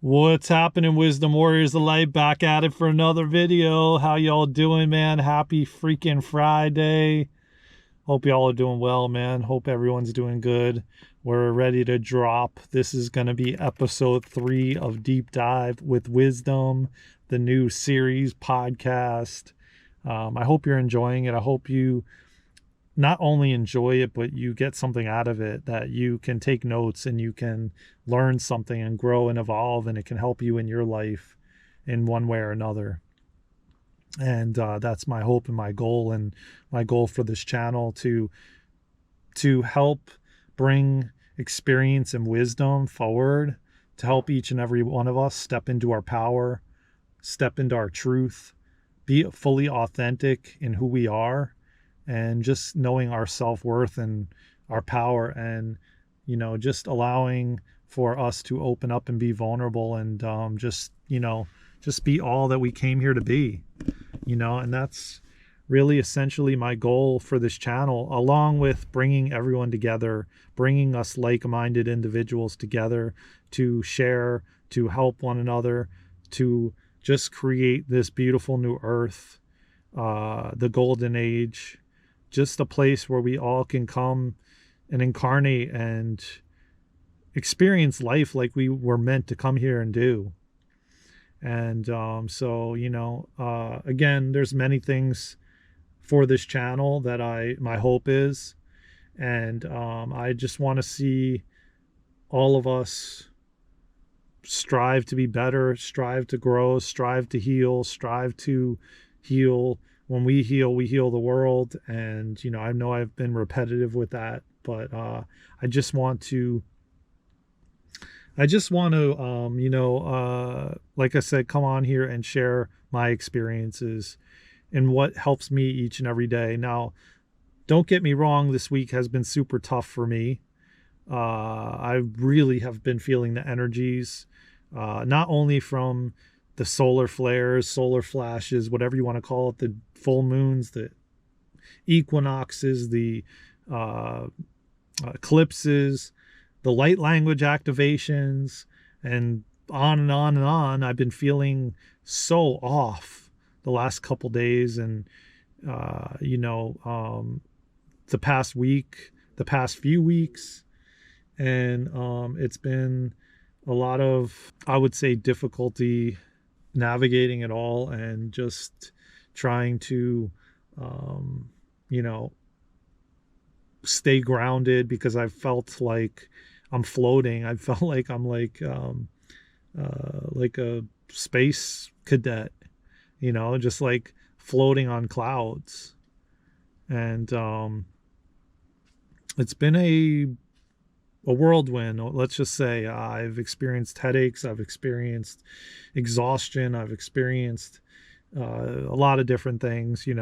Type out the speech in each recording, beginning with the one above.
What's happening, Wisdom Warriors of Light? Back at it for another video. How y'all doing, man? Happy freaking Friday. Hope y'all are doing well, man. Hope everyone's doing good. We're ready to drop. This is going to be episode 3 of Deep Dive with Wisdom, the new series podcast. I hope you're enjoying it. I hope you not only enjoy it, but you get something out of it, that you can take notes and you can learn something and grow and evolve, and it can help you in your life in one way or another. And that's my hope and my goal, and my goal for this channel to help bring experience and wisdom forward, to help each and every one of us step into our power, step into our truth, be fully authentic in who we are, and just knowing our self-worth and our power, and just allowing for us to open up and be vulnerable, and just be all that we came here to be, and that's really essentially my goal for this channel, along with bringing everyone together, bringing us like-minded individuals together to share, to help one another, to just create this beautiful new earth, the golden age, just a place where we all can come and incarnate and experience life like we were meant to come here and do. And again, there's many things for this channel that my hope is, and I just want to see all of us strive to be better, strive to grow, strive to heal, strive to heal. When we heal the world. And I know I've been repetitive with that, but I just want to like I said, come on here and share my experiences and what helps me each and every day. Now, don't get me wrong, this week has been super tough for me. I really have been feeling the energies, not only from the solar flares, solar flashes, whatever you want to call it, the full moons, the equinoxes, the eclipses, the light language activations, and on and on and on. I've been feeling so off the last couple days, and the past week, the past few weeks, and it's been a lot of, I would say, difficulty navigating it all, and just trying to stay grounded, because I felt like I'm floating. I felt like I'm like a space cadet, just like floating on clouds. And it's been a whirlwind. Let's just say I've experienced headaches, I've experienced exhaustion, I've experienced a lot of different things, and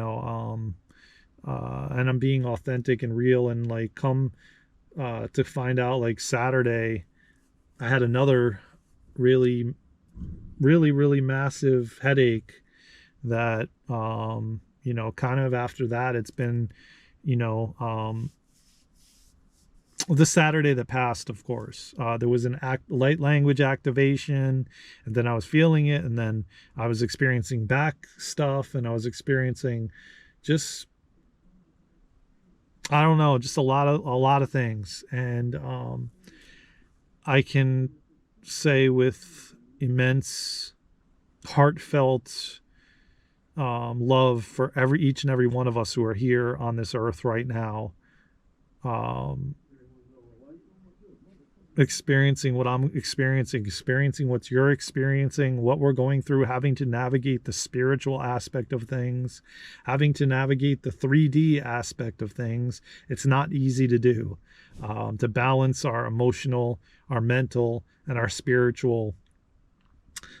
I'm being authentic and real. And like, come to find out, like Saturday, I had another really massive headache that kind of after that, it's been the Saturday that passed, of course, there was an light language activation, and then I was feeling it, and then I was experiencing back stuff, and I was experiencing just, I don't know, just a lot of things. And I can say with immense heartfelt love for each and every one of us who are here on this earth right now, experiencing what I'm experiencing what you're experiencing, what we're going through, having to navigate the spiritual aspect of things, having to navigate the 3D aspect of things. It's not easy to do, to balance our emotional, our mental, and our spiritual.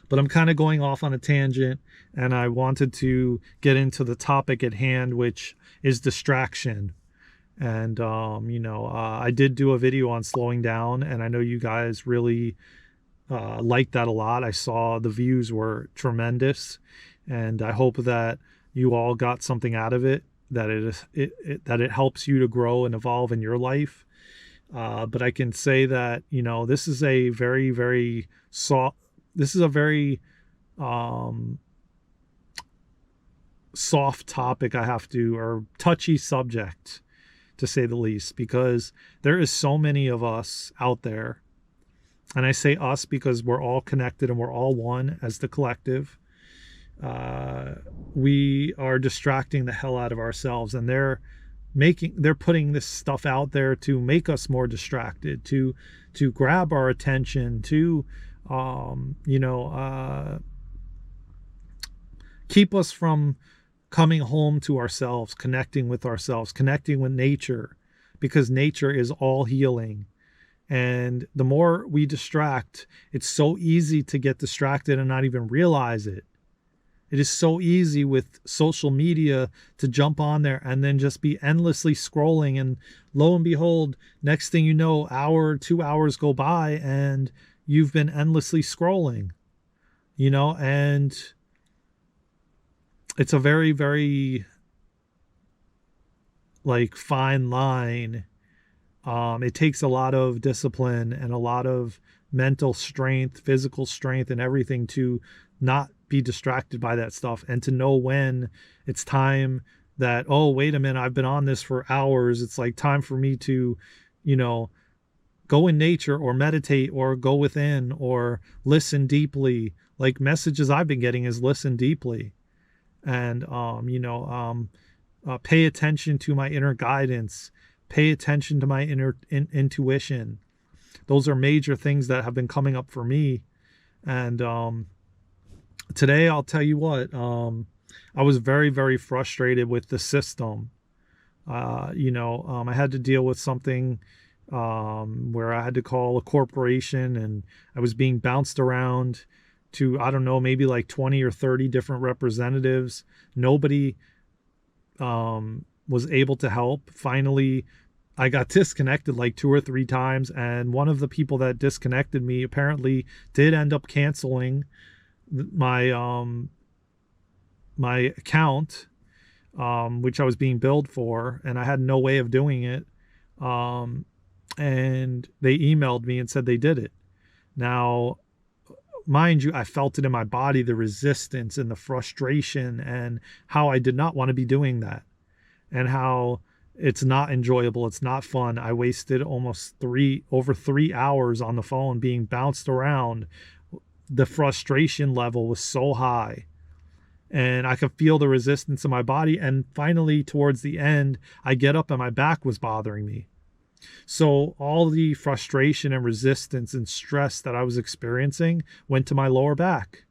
But I'm kind of going off on a tangent, and I wanted to get into the topic at hand, which is distraction. And I did do a video on slowing down, and I know you guys really liked that a lot. I saw the views were tremendous, and I hope that you all got something out of it, that it helps you to grow and evolve in your life. But I can say that this is a very, very this is a very soft topic, or touchy subject, to say the least, because there is so many of us out there. And I say us because we're all connected and we're all one as the collective. We are distracting the hell out of ourselves, and they're putting this stuff out there to make us more distracted, to grab our attention, to keep us from coming home to ourselves, connecting with nature, because nature is all healing. And the more we distract, it's so easy to get distracted and not even realize it. It is so easy with social media to jump on there and then just be endlessly scrolling. And lo and behold, next thing you know, hour, 2 hours go by and you've been endlessly scrolling, and it's a very, very fine line. It takes a lot of discipline and a lot of mental strength, physical strength, and everything to not be distracted by that stuff, and to know when it's time that, oh, wait a minute, I've been on this for hours. It's time for me to, go in nature or meditate or go within or listen deeply. Messages I've been getting is listen deeply, and, pay attention to my inner guidance, pay attention to my inner intuition. Those are major things that have been coming up for me. And, today, I'll tell you what, I was very, very frustrated with the system. I had to deal with something where I had to call a corporation, and I was being bounced around to, I don't know, maybe 20 or 30 different representatives. Nobody was able to help. Finally, I got disconnected 2 or 3 times, and one of the people that disconnected me apparently did end up canceling my my account, which I was being billed for, and I had no way of doing it. And they emailed me and said they did it. Now, mind you, I felt it in my body, the resistance and the frustration, and how I did not want to be doing that, and how it's not enjoyable. It's not fun. I wasted over 3 hours on the phone being bounced around. The frustration level was so high, and I could feel the resistance in my body. And finally, towards the end, I get up and my back was bothering me. So all the frustration and resistance and stress that I was experiencing went to my lower back.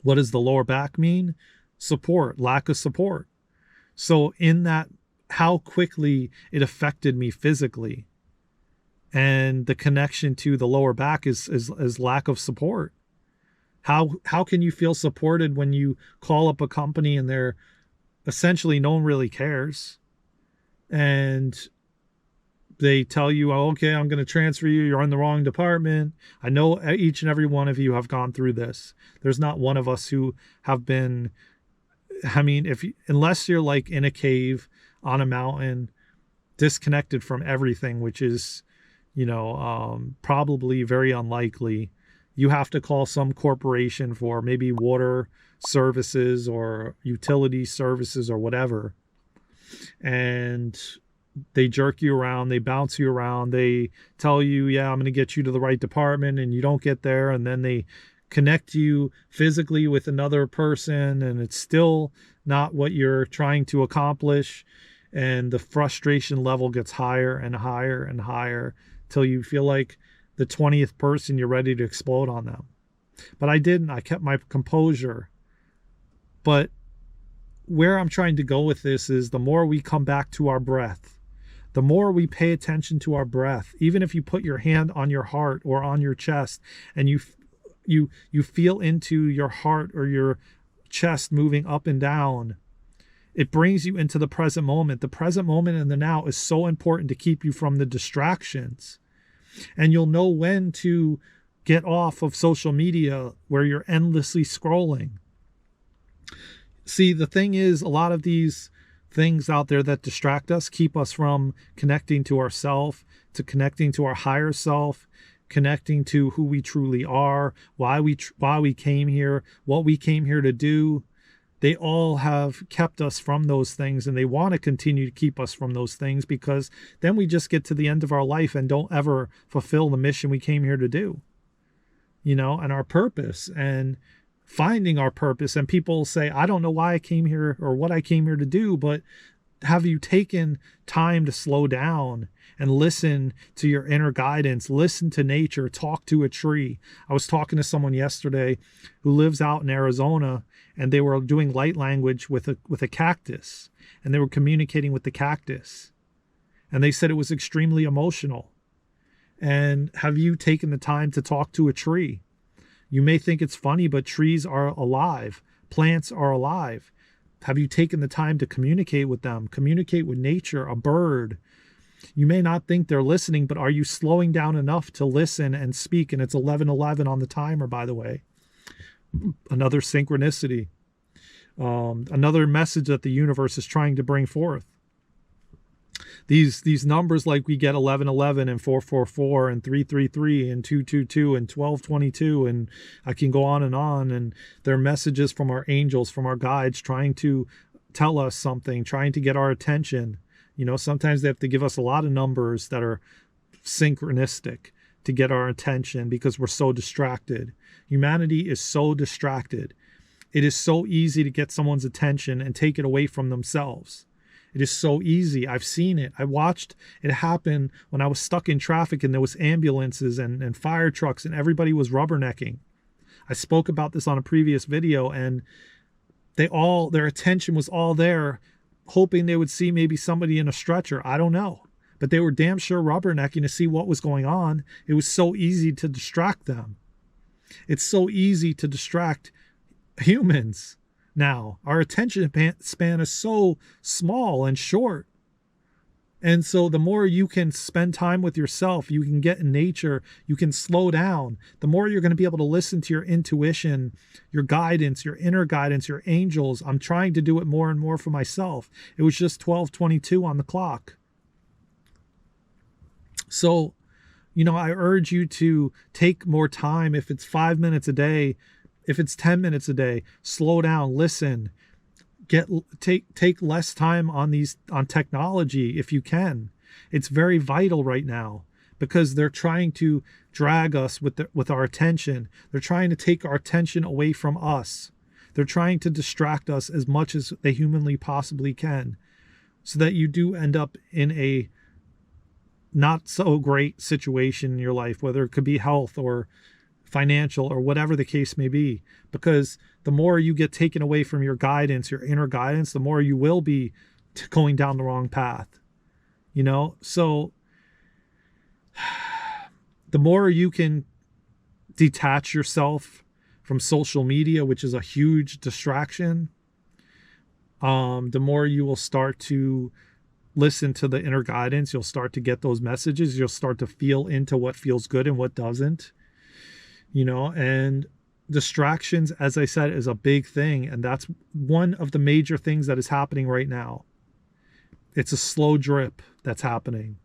What does the lower back mean? Support, lack of support. So in that, how quickly it affected me physically, and the connection to the lower back is lack of support. How can you feel supported when you call up a company and they're essentially, no one really cares, and they tell you, oh, okay, I'm going to transfer you, you're in the wrong department. I know each and every one of you have gone through this. There's not one of us who have been, unless you're in a cave on a mountain, disconnected from everything, which is, probably very unlikely. You have to call some corporation for maybe water services or utility services or whatever. And they jerk you around, they bounce you around, they tell you, yeah, I'm going to get you to the right department, and you don't get there. And then they connect you physically with another person, and it's still not what you're trying to accomplish. And the frustration level gets higher and higher and higher till you feel like the 20th person, you're ready to explode on them. But I didn't. I kept my composure. But where I'm trying to go with this is, the more we come back to our breath, the more we pay attention to our breath, even if you put your hand on your heart or on your chest, and you feel into your heart or your chest moving up and down, it brings you into the present moment. The present moment and the now is so important to keep you from the distractions. And you'll know when to get off of social media where you're endlessly scrolling. See, the thing is, a lot of these things out there that distract us keep us from connecting to ourself, to connecting to our higher self, connecting to who we truly are, why we came here, what we came here to do. They all have kept us from those things, and they want to continue to keep us from those things, because then we just get to the end of our life and don't ever fulfill the mission we came here to do, and our purpose, and finding our purpose. And people say, I don't know why I came here or what I came here to do, but have you taken time to slow down and listen to your inner guidance, listen to nature, talk to a tree? I was talking to someone yesterday who lives out in Arizona, and they were doing light language with a cactus, and they were communicating with the cactus. And they said it was extremely emotional. And have you taken the time to talk to a tree? You may think it's funny, but trees are alive. Plants are alive. Have you taken the time to communicate with them? Communicate with nature, a bird. You may not think they're listening, but are you slowing down enough to listen and speak? And it's 11:11 on the timer, by the way. Another synchronicity. Another message that the universe is trying to bring forth. These numbers, like we get 1111 and 444 and 333 and 222 and 1222, and I can go on, and they're messages from our angels, from our guides, trying to tell us something, trying to get our attention. Sometimes they have to give us a lot of numbers that are synchronistic to get our attention, because we're so distracted. Humanity is so distracted. It is so easy to get someone's attention and take it away from themselves. It is so easy. I've seen it. I watched it happen when I was stuck in traffic, and there was ambulances and fire trucks, and everybody was rubbernecking. I spoke about this on a previous video, and their attention was all there, hoping they would see maybe somebody in a stretcher. I don't know. But they were damn sure rubbernecking to see what was going on. It was so easy to distract them. It's so easy to distract humans now. Our attention span is so small and short. And so the more you can spend time with yourself, you can get in nature, you can slow down, the more you're going to be able to listen to your intuition, your guidance, your inner guidance, your angels. I'm trying to do it more and more for myself. It was just 12:22 on the clock. So, I urge you to take more time. If it's 5 minutes a day, if it's 10 minutes a day, slow down, listen, take less time on technology if you can. It's very vital right now, because they're trying to drag us with our attention. They're trying to take our attention away from us. They're trying to distract us as much as they humanly possibly can, so that you do end up in a not so great situation in your life, whether it could be health or financial or whatever the case may be. Because the more you get taken away from your guidance, your inner guidance, the more you will be going down the wrong path. So the more you can detach yourself from social media, which is a huge distraction, the more you will start to listen to the inner guidance. You'll start to get those messages. You'll start to feel into what feels good and what doesn't. And distractions, as I said, is a big thing. And that's one of the major things that is happening right now. It's a slow drip that's happening.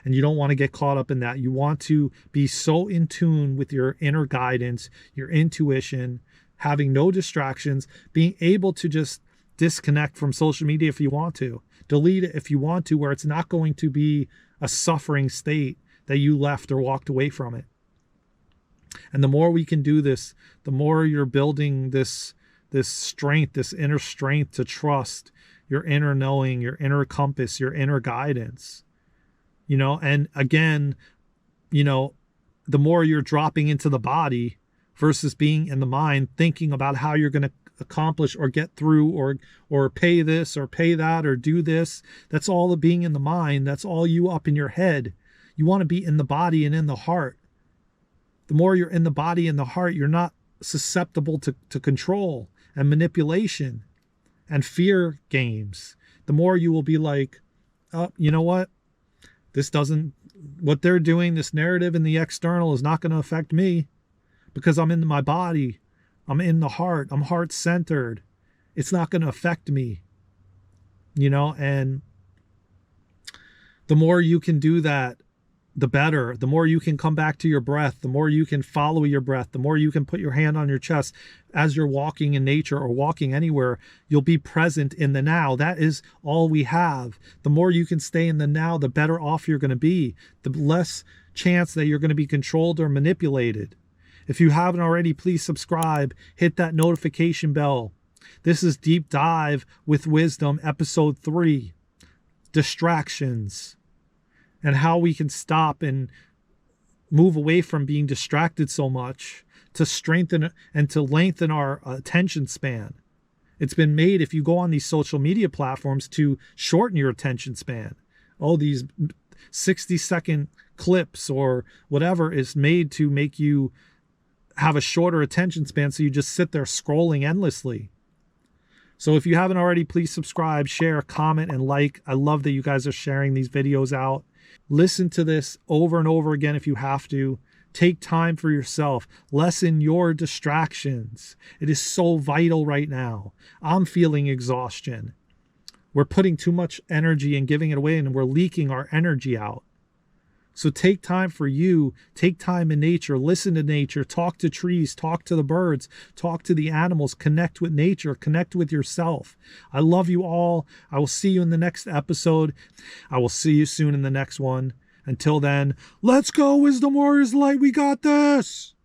And you don't want to get caught up in that. You want to be so in tune with your inner guidance, your intuition, having no distractions, being able to just disconnect from social media if you want to. Delete it if you want to, where it's not going to be a suffering state that you left or walked away from it. And the more we can do this, the more you're building this strength, this inner strength to trust your inner knowing, your inner compass, your inner guidance. And again, the more you're dropping into the body versus being in the mind, thinking about how you're going to accomplish or get through or pay this or pay that or do this. That's all the being in the mind. That's all you up in your head. You want to be in the body and in the heart. The more you're in the body and the heart, you're not susceptible to control and manipulation and fear games. The more you will be like, oh, you know what? What they're doing, this narrative in the external is not going to affect me, because I'm in my body. I'm in the heart. I'm heart-centered. It's not going to affect me. And the more you can do that, the better. The more you can come back to your breath, the more you can follow your breath, the more you can put your hand on your chest as you're walking in nature or walking anywhere, you'll be present in the now. That is all we have. The more you can stay in the now, the better off you're going to be, the less chance that you're going to be controlled or manipulated. If you haven't already, please subscribe, hit that notification bell. This is Deep Dive with Wisdom, episode 3, distractions, and how we can stop and move away from being distracted so much to strengthen and to lengthen our attention span. It's been made, if you go on these social media platforms, to shorten your attention span. Oh, these 60-second clips or whatever is made to make you have a shorter attention span, so you just sit there scrolling endlessly. So if you haven't already, please subscribe, share, comment, and like. I love that you guys are sharing these videos out. Listen to this over and over again if you have to. Take time for yourself. Lessen your distractions. It is so vital right now. I'm feeling exhaustion. We're putting too much energy and giving it away, and we're leaking our energy out. So take time for you. Take time in nature. Listen to nature. Talk to trees. Talk to the birds. Talk to the animals. Connect with nature. Connect with yourself. I love you all. I will see you in the next episode. I will see you soon in the next one. Until then, let's go, Wisdom Warriors Light. We got this.